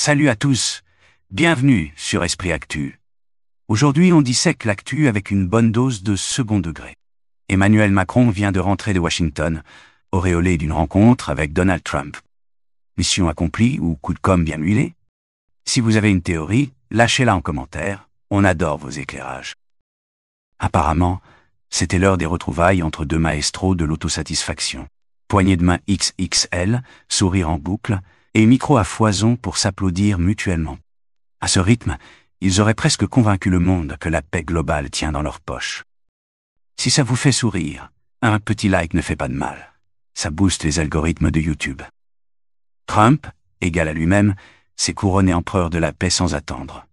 Salut à tous, bienvenue sur Esprit Actu. Aujourd'hui on dissèque l'actu avec une bonne dose de second degré. Emmanuel Macron vient de rentrer de Washington, auréolé d'une rencontre avec Donald Trump. Mission accomplie ou coup de com' bien huilé? Si vous avez une théorie, lâchez-la en commentaire, on adore vos éclairages. Apparemment, c'était l'heure des retrouvailles entre deux maestros de l'autosatisfaction. Poignée de main XXL, sourire en boucle, et micro à foison pour s'applaudir mutuellement. À ce rythme, ils auraient presque convaincu le monde que la paix globale tient dans leur poche. Si ça vous fait sourire, un petit like ne fait pas de mal. Ça booste les algorithmes de YouTube. Trump, égal à lui-même, s'est couronné empereur de la paix sans attendre.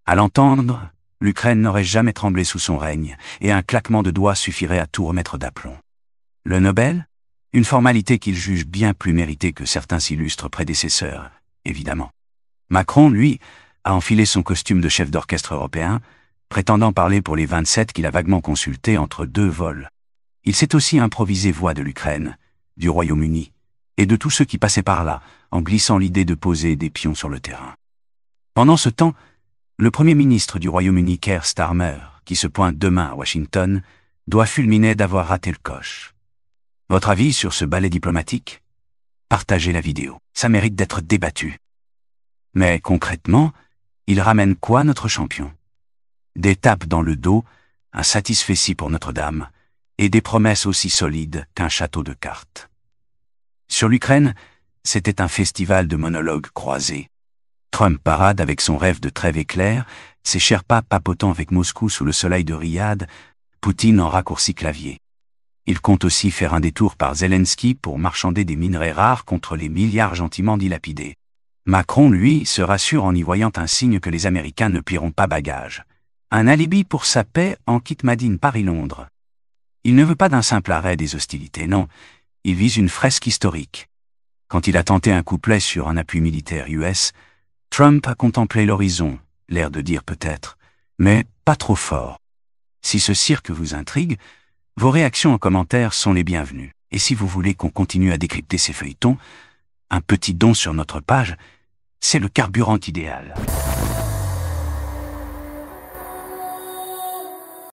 À l'entendre, l'Ukraine n'aurait jamais tremblé sous son règne, et un claquement de doigts suffirait à tout remettre d'aplomb. Le Nobel? Une formalité qu'il juge bien plus méritée que certains illustres prédécesseurs, évidemment. Macron, lui, a enfilé son costume de chef d'orchestre européen, prétendant parler pour les 27 qu'il a vaguement consultés entre deux vols. Il s'est aussi improvisé voix de l'Ukraine, du Royaume-Uni, et de tous ceux qui passaient par là, en glissant l'idée de poser des pions sur le terrain. Pendant ce temps, le Premier ministre du Royaume-Uni, Keir Starmer, qui se pointe demain à Washington, doit fulminer d'avoir raté le coche. Votre avis sur ce ballet diplomatique? Partagez la vidéo, ça mérite d'être débattu. Mais concrètement, il ramène quoi notre champion? Des tapes dans le dos, un satisfecit pour Notre-Dame, et des promesses aussi solides qu'un château de cartes. Sur l'Ukraine, c'était un festival de monologues croisés. Trump parade avec son rêve de trêve éclair, ses Sherpas papotant avec Moscou sous le soleil de Riyad, Poutine en raccourci clavier. Il compte aussi faire un détour par Zelensky pour marchander des minerais rares contre les milliards gentiment dilapidés. Macron, lui, se rassure en y voyant un signe que les Américains ne plieront pas bagage. Un alibi pour sa paix en kit Made in Paris-Londres. Il ne veut pas d'un simple arrêt des hostilités, non, il vise une fresque historique. Quand il a tenté un couplet sur un appui militaire US, Trump a contemplé l'horizon, l'air de dire peut-être, mais pas trop fort. Si ce cirque vous intrigue, vos réactions en commentaire sont les bienvenues. Et si vous voulez qu'on continue à décrypter ces feuilletons, un petit don sur notre page, c'est le carburant idéal.